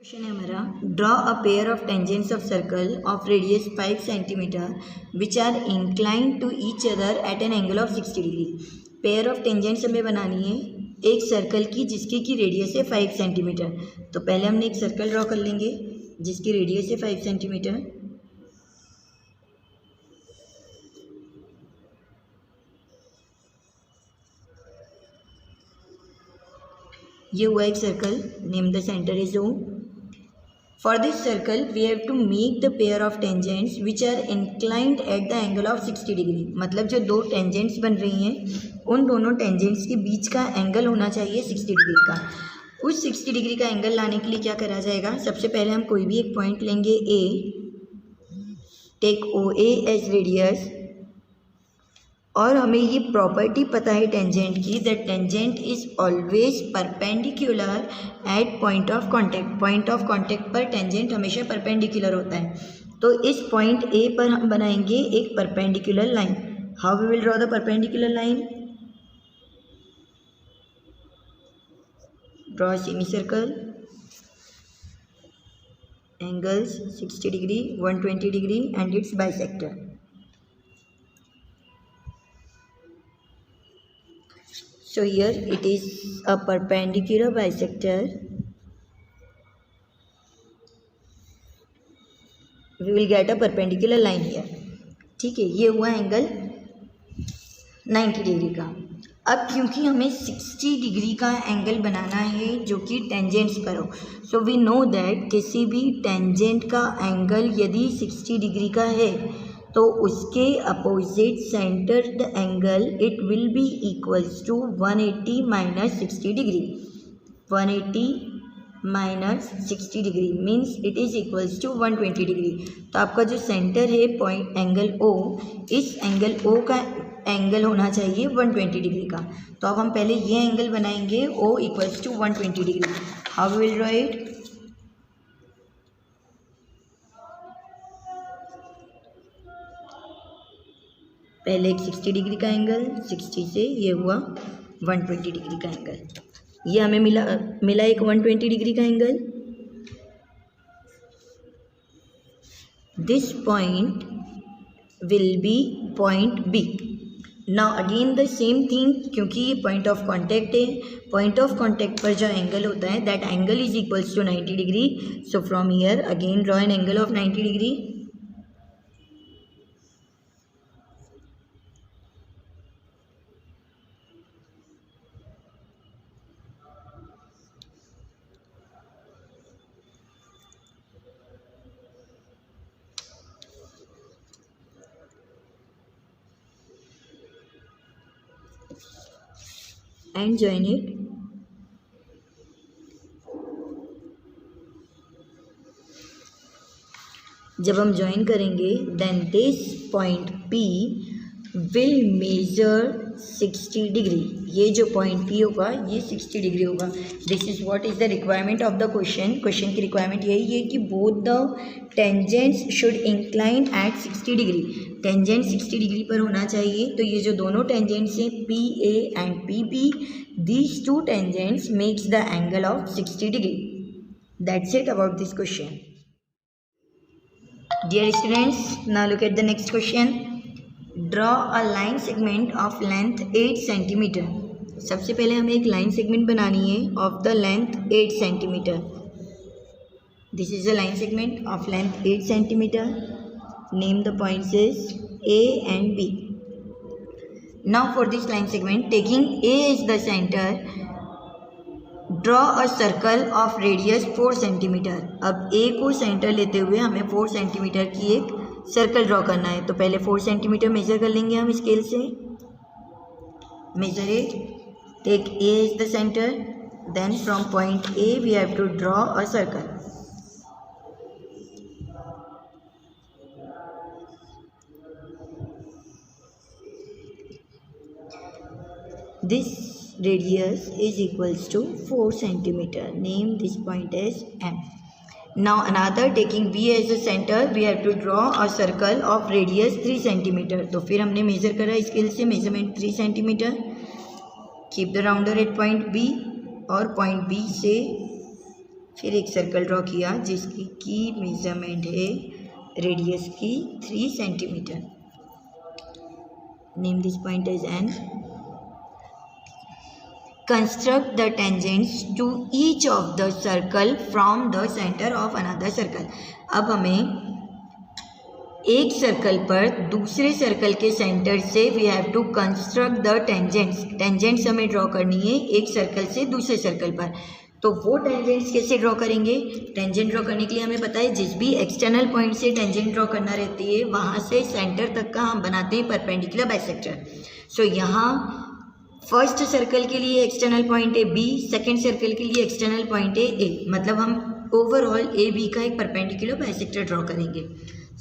Question है हमारा, draw a pair of tangents of circle of radius 5 centimetre which are inclined to each other at an angle of 60 degree. Pair of tangents हमें बनानी है एक circle की जिसकी की रेडियस है 5 सेंटीमीटर। तो पहले हमने एक सर्कल ड्रॉ कर लेंगे जिसकी रेडियस है 5 सेंटीमीटर। ये हुआ एक circle, name the centre is O। For this circle, we have to make the pair of tangents which are inclined at the angle of 60 degree। मतलब जो दो टेंजेंट्स बन रही हैं उन दोनों टेंजेंट्स के बीच का एंगल होना चाहिए 60 डिग्री का। उस 60 डिग्री का एंगल लाने के लिए क्या करा जाएगा, सबसे पहले हम कोई भी एक पॉइंट लेंगे A, take OA as radius, और हमें ये प्रॉपर्टी पता है टेंजेंट की, that tangent is always perpendicular at point of contact. Point of contact पर टेंजेंट हमेशा परपेंडिकुलर होता है। तो इस पॉइंट ए पर हम बनाएंगे एक perpendicular line. How we will draw the perpendicular line, draw semi circle, angles 60 degree 120 degree and its bisector. So here it is a perpendicular bisector. We will get a perpendicular line here. ठीक है, ये हुआ angle 90 degree का। अब क्योंकि हमें 60 degree का angle बनाना है जो कि टेंजेंट्स पर हो, सो वी नो दैट किसी भी टेंजेंट का एंगल यदि 60 डिग्री का है तो उसके opposite centred angle it will be equals to 180 minus 60 degree. 180 minus 60 degree means it is equals to 120 degree. तो आपका जो सेंटर है पॉइंट एंगल O, इस एंगल O का एंगल होना चाहिए 120 डिग्री का। तो अब हम पहले ये एंगल बनाएंगे O equals to 120 degree. How will draw it, पहले एक 60 डिग्री का एंगल, 60 से ये हुआ 120 डिग्री का एंगल, ये हमें मिला एक 120 डिग्री का angle. This point will be point B। Now again the same thing, क्योंकि ये पॉइंट ऑफ कांटेक्ट है, पॉइंट ऑफ कांटेक्ट पर जो एंगल होता है that angle is equals to 90 degree. So from here again draw an angle of 90 degree. and join it। जब हम join करेंगे then this point P will measure 60 degree. ये जो पॉइंट P होगा ये 60 डिग्री होगा। This is what is the requirement of the question. Question की requirement यही है कि both the tangents should incline at 60 degree. Tangent 60 degree पर होना चाहिए। तो ये जो दोनों टेंजेंट्स हैं PA and PP, these two tangents makes the angle of 60 degree. That's it about this question. Dear students, now look at the next question. Draw a line segment of length 8 centimeter. सबसे पहले हमें एक line segment बनानी है of the length 8 centimeter. This is a line segment of length 8 centimeter. Name the points is A and B. Now for this line segment, taking A as the center, draw a circle of radius 4 centimeter. अब A को centre लेते हुए हमें 4 centimetre की एक circle draw करना है। तो पहले 4 सेंटीमीटर मेजर कर लेंगे हम स्केल से। Measure it, take A as the center, then from point A we have to draw a circle। This radius is equals to 4 centimeter. Name this point as M. Now another, taking B as the center, we have to draw a circle of radius 3 centimeter. तो फिर हमने major करा scale से, measurement 3 centimetre. Keep the rounder at point B और point B से फिर एक circle draw किया जिसकी की मेजरमेंट है रेडियस की 3 centimetre. Name this point as N. Construct the tangents to each of the circle from the centre of another circle. अब हमें एक सर्कल पर दूसरे सर्कल के सेंटर से we have to construct the tangents. Tangents हमें draw करनी है एक सर्कल से दूसरे सर्कल पर। तो वो टेंजेंट्स कैसे ड्रॉ करेंगे? टेंजेंट ड्रॉ करने के लिए हमें पता है जिस भी एक्सटर्नल पॉइंट से टेंजेंट ड्रॉ करना रहती है वहाँ से सेंटर तक का हम बनाते हैं परपेंडिकुलर बाइसेक्टर। सो यहाँ फर्स्ट सर्कल के लिए एक्सटर्नल पॉइंट है बी, सेकेंड सर्कल के लिए एक्सटर्नल पॉइंट है ए, मतलब हम ओवरऑल ए बी का एक परपेंडिकुलर बाइसेक्टर ड्रॉ करेंगे।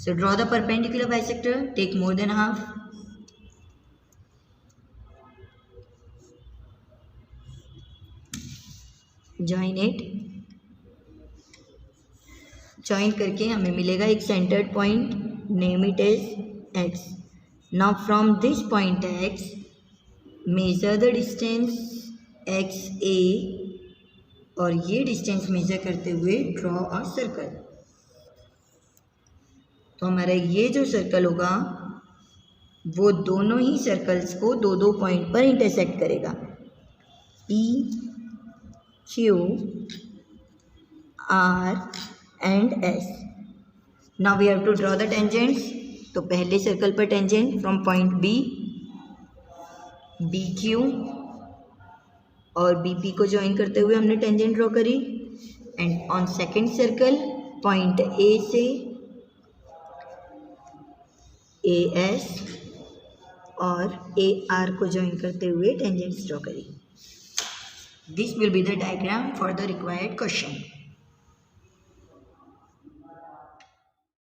So draw the perpendicular bisector, take more than half. Join it. Join करके हमें मिलेगा एक centered point, name it as x. Now from this point x, measure the distance xa और ये distance measure करते हुए draw a circle. तो हमारा ये जो सर्कल होगा वो दोनों ही सर्कल्स को दो दो पॉइंट पर इंटरसेक्ट करेगा, P, Q, R and S। Now we have to draw the tangents. तो पहले सर्कल पर tangent from point B, BQ और BP को ज्वाइन करते हुए हमने टेंजेंट ड्रॉ करी। And on second circle point A से AS और AR को ज्वाइन करते हुए टेंजेंट्स ड्रॉ करें। This will be the diagram for the required question.